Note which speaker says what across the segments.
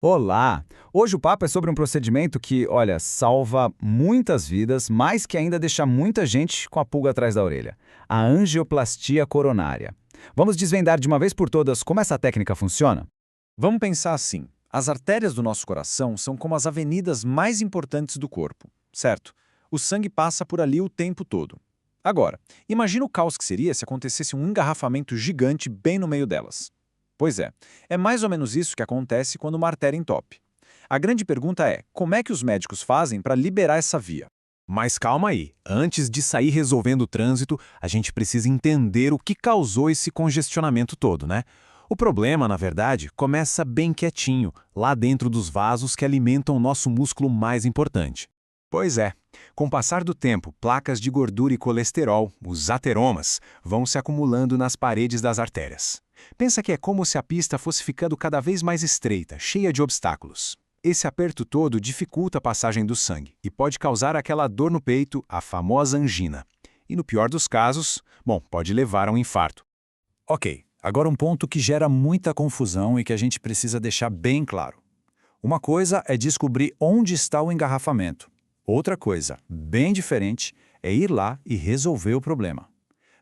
Speaker 1: Olá! Hoje o papo é sobre um procedimento que, olha, salva muitas vidas, mas que ainda deixa muita gente com a pulga atrás da orelha. A angioplastia coronária. Vamos desvendar de uma vez por todas como essa técnica funciona?
Speaker 2: Vamos pensar assim: as artérias do nosso coração são como as avenidas mais importantes do corpo, certo? O sangue passa por ali o tempo todo. Agora, imagina o caos que seria se acontecesse um engarrafamento gigante bem no meio delas. Pois é mais ou menos isso que acontece quando uma artéria entope. A grande pergunta é: como é que os médicos fazem para liberar essa via?
Speaker 3: Mas calma aí, antes de sair resolvendo o trânsito, a gente precisa entender o que causou esse congestionamento todo, né? O problema, na verdade, começa bem quietinho, lá dentro dos vasos que alimentam o nosso músculo mais importante. Pois é, com o passar do tempo, placas de gordura e colesterol, os ateromas, vão se acumulando nas paredes das artérias. Pensa que é como se a pista fosse ficando cada vez mais estreita, cheia de obstáculos. Esse aperto todo dificulta a passagem do sangue e pode causar aquela dor no peito, a famosa angina. E no pior dos casos, pode levar a um infarto.
Speaker 4: Ok, agora um ponto que gera muita confusão e que a gente precisa deixar bem claro. Uma coisa é descobrir onde está o engarrafamento. Outra coisa, bem diferente, é ir lá e resolver o problema.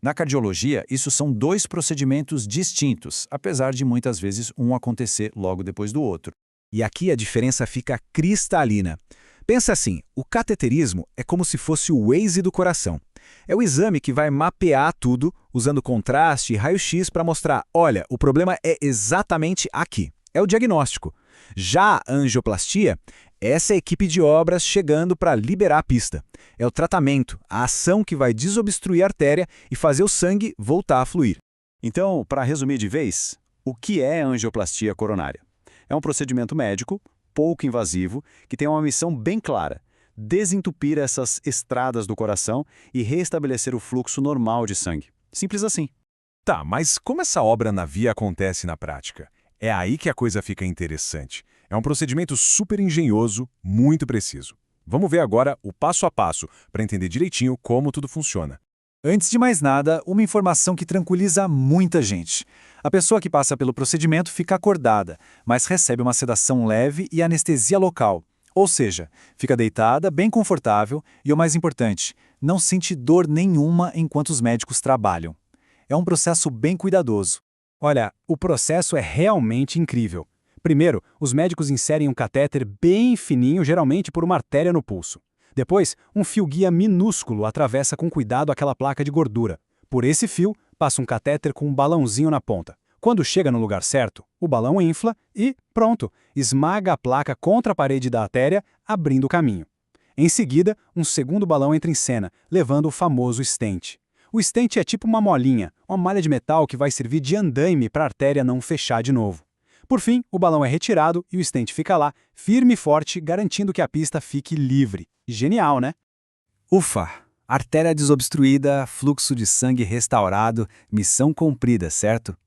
Speaker 4: Na cardiologia, isso são dois procedimentos distintos, apesar de muitas vezes um acontecer logo depois do outro.
Speaker 5: E aqui a diferença fica cristalina. Pensa assim, o cateterismo é como se fosse o Waze do coração. É o exame que vai mapear tudo, usando contraste e raio-x para mostrar, olha, o problema é exatamente aqui. É o diagnóstico. Já a angioplastia, essa é a equipe de obras chegando para liberar a pista. É o tratamento, a ação que vai desobstruir a artéria e fazer o sangue voltar a fluir.
Speaker 4: Então, para resumir de vez, o que é a angioplastia coronária? É um procedimento médico, pouco invasivo, que tem uma missão bem clara: desentupir essas estradas do coração e restabelecer o fluxo normal de sangue. Simples assim.
Speaker 3: Tá, mas como essa obra na via acontece na prática? É aí que a coisa fica interessante. É um procedimento super engenhoso, muito preciso. Vamos ver agora o passo a passo para entender direitinho como tudo funciona.
Speaker 4: Antes de mais nada, uma informação que tranquiliza muita gente. A pessoa que passa pelo procedimento fica acordada, mas recebe uma sedação leve e anestesia local. Ou seja, fica deitada, bem confortável e, o mais importante, não sente dor nenhuma enquanto os médicos trabalham. É um processo bem cuidadoso. Olha, o processo é realmente incrível. Primeiro, os médicos inserem um catéter bem fininho, geralmente por uma artéria no pulso. Depois, um fio-guia minúsculo atravessa com cuidado aquela placa de gordura. Por esse fio, passa um catéter com um balãozinho na ponta. Quando chega no lugar certo, o balão infla e, pronto, esmaga a placa contra a parede da artéria, abrindo o caminho. Em seguida, um segundo balão entra em cena, levando o famoso stent. O stent é tipo uma molinha, uma malha de metal que vai servir de andaime para a artéria não fechar de novo. Por fim, o balão é retirado e o stent fica lá, firme e forte, garantindo que a pista fique livre. Genial, né?
Speaker 5: Ufa! Artéria desobstruída, fluxo de sangue restaurado, missão cumprida, certo?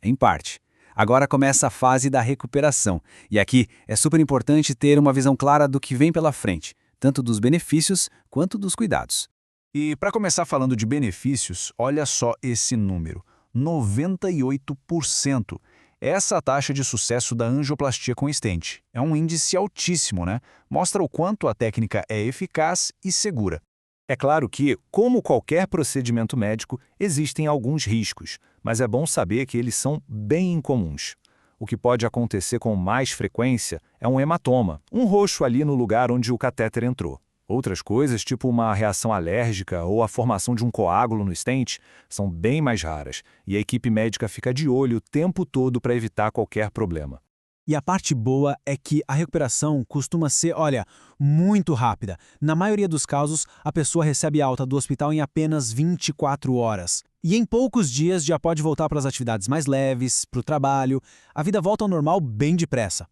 Speaker 5: Em parte. Agora começa a fase da recuperação, e aqui é super importante ter uma visão clara do que vem pela frente, tanto dos benefícios quanto dos cuidados.
Speaker 1: E para começar falando de benefícios, olha só esse número: 98%. Essa taxa de sucesso da angioplastia com stent é um índice altíssimo, né? Mostra o quanto a técnica é eficaz e segura.
Speaker 2: É claro que, como qualquer procedimento médico, existem alguns riscos, mas é bom saber que eles são bem incomuns. O que pode acontecer com mais frequência é um hematoma, um roxo ali no lugar onde o catéter entrou. Outras coisas, tipo uma reação alérgica ou a formação de um coágulo no stent, são bem mais raras, e a equipe médica fica de olho o tempo todo para evitar qualquer problema.
Speaker 5: E a parte boa é que a recuperação costuma ser, olha, muito rápida. Na maioria dos casos, a pessoa recebe alta do hospital em apenas 24 horas. E em poucos dias já pode voltar para as atividades mais leves, para o trabalho. A vida volta ao normal bem depressa.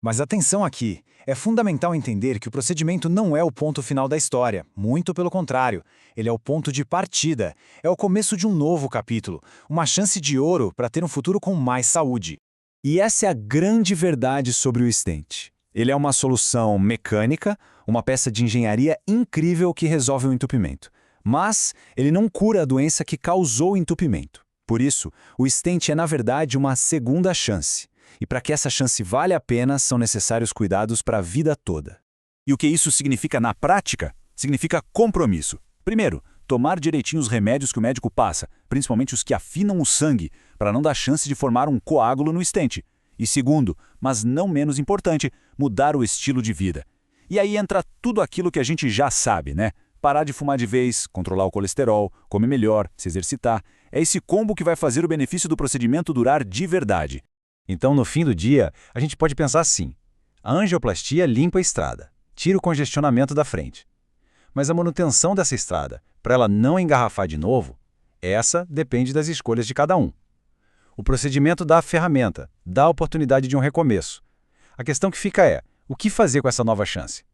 Speaker 4: Mas atenção aqui, é fundamental entender que o procedimento não é o ponto final da história, muito pelo contrário. Ele é o ponto de partida, é o começo de um novo capítulo, uma chance de ouro para ter um futuro com mais saúde.
Speaker 5: E essa é a grande verdade sobre o stent.
Speaker 4: Ele é uma solução mecânica, uma peça de engenharia incrível que resolve o entupimento. Mas ele não cura a doença que causou o entupimento. Por isso, o stent é na verdade uma segunda chance. E para que essa chance valha a pena, são necessários cuidados para a vida toda.
Speaker 6: E o que isso significa na prática? Significa compromisso. Primeiro, tomar direitinho os remédios que o médico passa, principalmente os que afinam o sangue, para não dar chance de formar um coágulo no estente. E segundo, mas não menos importante, mudar o estilo de vida. E aí entra tudo aquilo que a gente já sabe, né? Parar de fumar de vez, controlar o colesterol, comer melhor, se exercitar. É esse combo que vai fazer o benefício do procedimento durar de verdade.
Speaker 3: Então, no fim do dia, a gente pode pensar assim: a angioplastia limpa a estrada, tira o congestionamento da frente. Mas a manutenção dessa estrada, para ela não engarrafar de novo, essa depende das escolhas de cada um. O procedimento dá a ferramenta, dá a oportunidade de um recomeço. A questão que fica é, o que fazer com essa nova chance?